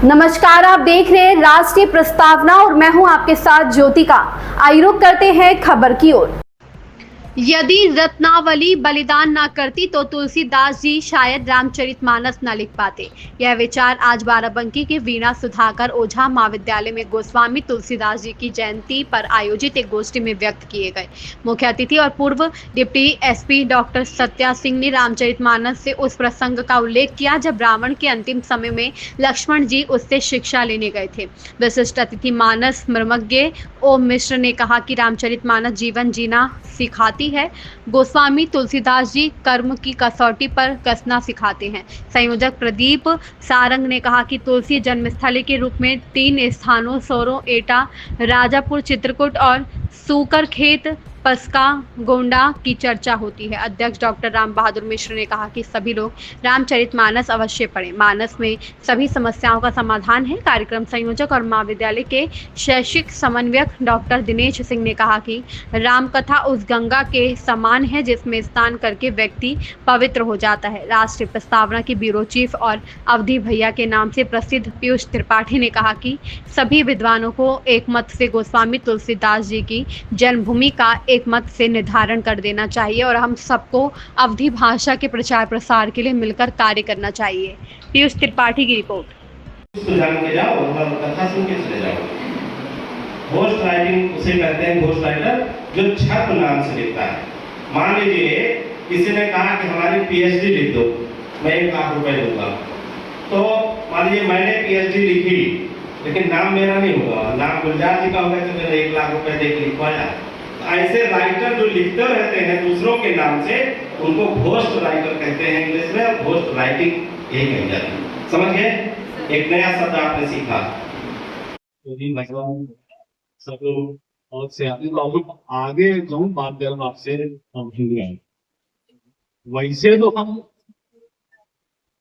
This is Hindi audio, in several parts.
नमस्कार, आप देख रहे हैं राष्ट्रीय प्रस्तावना और मैं हूं आपके साथ ज्योतिका। आइए रुक करते हैं खबर की ओर। यदि रत्नावली बलिदान न करती तो तुलसीदास जी शायद रामचरितमानस न लिख पाते। यह विचार आज बाराबंकी के वीणा सुधाकर ओझा महाविद्यालय में गोस्वामी तुलसीदास जी की जयंती पर आयोजित एक गोष्ठी में व्यक्त किए गए। मुख्य अतिथि और पूर्व deputy SP doctor Satya Singh ने रामचरितमानस से उस प्रसंग का उल्लेख किया जब रावण के अंतिम समय में लक्ष्मण जी उससे शिक्षा लेने गए थे। विशिष्ट अतिथि मानस मर्मज्ञ ओम मिश्र ने कहा कि रामचरितमानस जीवन जीना सिखाती है। गोस्वामी तुलसीदास जी कर्म की कसौटी पर कसना सिखाते हैं। संयोजक प्रदीप सारंग ने कहा कि तुलसी जन्मस्थली के रूप में 3 स्थानों सोरो, एटा, राजापुर, चित्रकूट और सूकर खेत पसका गोंडा की चर्चा होती है। अध्यक्ष डॉक्टर राम बहादुर मिश्र ने कहा कि सभी लोग रामचरितमानस अवश्य पढ़ें। मानस में सभी समस्याओं का समाधान है। कार्यक्रम संयोजक और महाविद्यालय के शैक्षिक समन्वयक डॉक्टर दिनेश सिंह ने कहा कि राम कथा उस गंगा के समान है जिसमें स्नान करके व्यक्ति पवित्र हो जाता है। राष्ट्रीय प्रस्तावना की ब्यूरो चीफ और अवधि भैया के नाम से प्रसिद्ध पीयूष त्रिपाठी ने कहा कि सभी विद्वानों को एक मत से गोस्वामी तुलसीदास जी की जन्मभूमि का एक मत से निर्धारण कर देना चाहिए और हम सबको अवधी भाषा के प्रचार प्रसार के लिए मिलकर कार्य करना चाहिए। पीयूष त्रिपाठी की रिपोर्ट। जान के जाओ और कथा सुन के चले जाओ। घोस्ट राइटिंग उसे कहते हैं, घोस्ट राइटर जो छप नाम से लिखता है। मान लीजिए किसी ने कहा कि हमारी पीएचडी लिख दो, मैं 1 लाख रुपए दूंगा। तो मान लीजिए मैंने पीएचडी लिखी लेकिन नाम मेरा नहीं होगा, नाम गुलजार जी का होगा तो मैंने 1 लाख रुपए दे के लिखवाया। ऐसे राइटर जो लिखते रहते हैं दूसरों के नाम से उनको घोस्ट राइटर कहते हैं इंग्लिश में, और घोस्ट राइटिंग यही कही जाती है। समझ गए? एक नया शब्द आपने सीखा। सब लोग और से आगे जो बात करूँ आपसे हम हिंदी आए। वैसे तो हम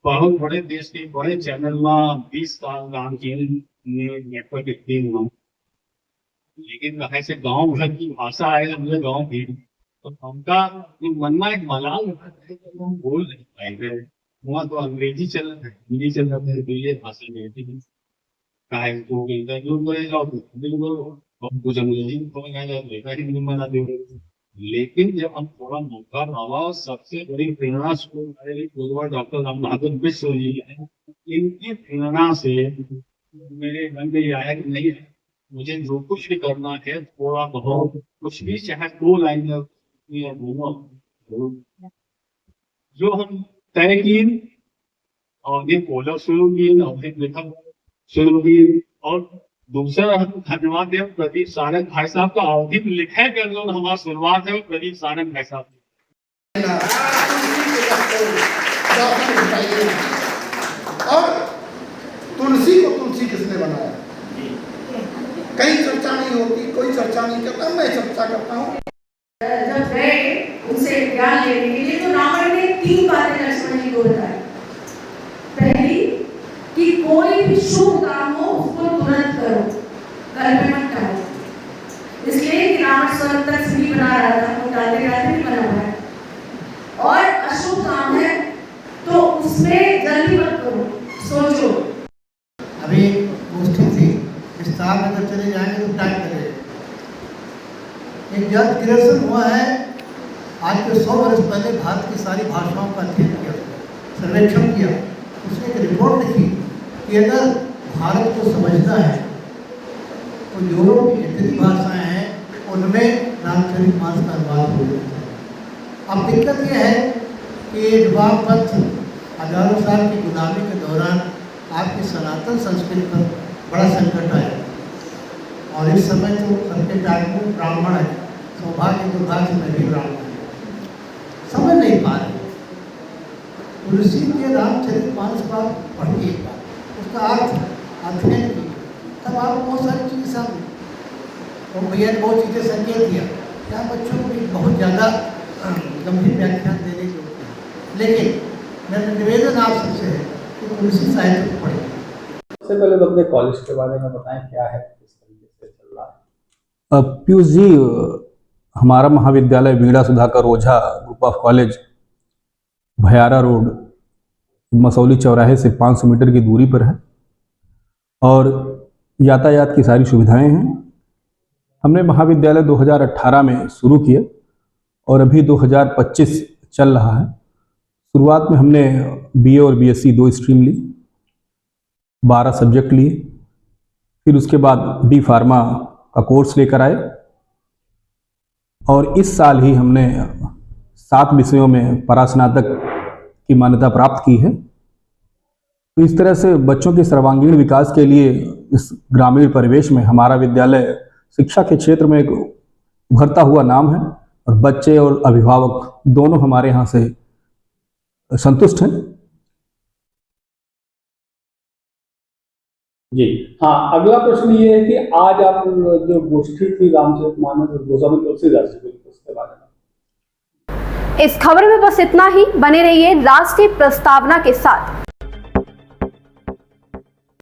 बहुत बड़े देश के बड़े चैनल में 20 साल काम किए नेटवर्क टीम, लेकिन ऐसे गांव घर की भाषा है हमने गांव की, तो हमका मन में एक मलाल हम बोल नहीं पाएंगे। वहाँ तो अंग्रेजी चल रहा है, हिंदी चल रहा है, तो ये भाषा नहीं थी। कुछ अंग्रेजी बना दे। लेकिन जब हम थोड़ा मौका रहा, सबसे बड़ी प्रेरणा डॉक्टर राम बहादुर मिश्र जी है। इनकी प्रेरणा से मेरे मन में ये आया कि नहीं, मुझे जो कुछ भी करना है थोड़ा बहुत कुछ भी, चाहे 2 लाइन जो हम तय की और ये फॉलो शुरू किए और फिर लेखन शुरू किए। और दूसरा हम धन्यवाद देव प्रदीप सारंग भाई साहब का अवधि लिखे कर लो हमारा शुरुआत है प्रदीप सारंग भाई साहब। और तुलसी को तुलसी किसने बनाया? कहीं चर्चा नहीं होती, कोई चर्चा नहीं करता, मैं चर्चा करता हूँ। जब गए उनसे ज्ञान लेने के लिए तो रावण ने 3 बातें लक्ष्मण जी को बताई। पहली कि कोई भी शुभ काम हो उसको तुरंत करो, कल में मत टालो। इसलिए कि रावण स्वर्ग तक सीढ़ी बना रहा था, वो टालते टालते नहीं बना हुआ है। और अशुभ काम है तो उसमें जल्दी मत करो, सोचो। अभी गोष्ठी थी, विस्तार में अगर चले जाएंगे तो टाइम लगेगा। एक जल क्रिएशन हुआ है आज के 100 वर्ष पहले, भारत की सारी भाषाओं का अध्ययन किया, सर्वेक्षण किया। उसने एक रिपोर्ट लिखी कि अगर भारत को समझना है तो यूरोप की जितनी भाषाएं हैं उनमें रामचरितमानस का अनुवाद हो जाता है। अब दिक्कत यह है कि जवाब पत्र हजारों साल की गुलामी के दौरान आपकी सनातन संस्कृति पर बड़ा संकट आया, और इस समय तो सबके टाइम में ब्राह्मण है, सौभाग्य दुर्भाग्य में भी ब्राह्मण है, समझ नहीं पा रहे। तुलसी के रामचरितमानस का पढ़िए, उसका अर्थ अध्ययन किया, तब आपको बहुत सारी चीज़ें सामने। और भैया ने बहुत चीज़ें संकेत दिया, क्या बच्चों को भी बहुत ज़्यादा गंभीर व्याख्यान देने की होती है। लेकिन मेरा निवेदन आप सबसे है कि तुलसी साहित्य को पढ़िए। सबसे पहले तो अपने कॉलेज के बारे में बताएं, क्या है, किस तरीके से चल रहा है। पीयूष जी, हमारा महाविद्यालय Veena Sudhakar Ojha group of college Bhayara road Masauli चौराहे से 500 मीटर की दूरी पर है। और यातायात की सारी सुविधाएं हैं। हमने महाविद्यालय 2018 में शुरू किया और अभी 2025 चल रहा है। शुरुआत में हमने बीए और बीएससी 2 स्ट्रीम ली, 12 सब्जेक्ट लिए, फिर उसके बाद डी फार्मा का कोर्स लेकर आए और इस साल ही हमने 7 विषयों में परास्नातक की मान्यता प्राप्त की है। तो इस तरह से बच्चों के सर्वांगीण विकास के लिए इस ग्रामीण परिवेश में हमारा विद्यालय शिक्षा के क्षेत्र में एक उभरता हुआ नाम है और बच्चे और अभिभावक दोनों हमारे यहाँ से संतुष्ट हैं। जी हाँ, अगला प्रश्न ये है कि आज आप जो गोष्ठी थी रामचरितमानस और गोस्वामी तुलसीदास जी की, उसके बारे में। इस खबर में बस इतना ही। बने रहिए राष्ट्रीय प्रस्तावना के साथ।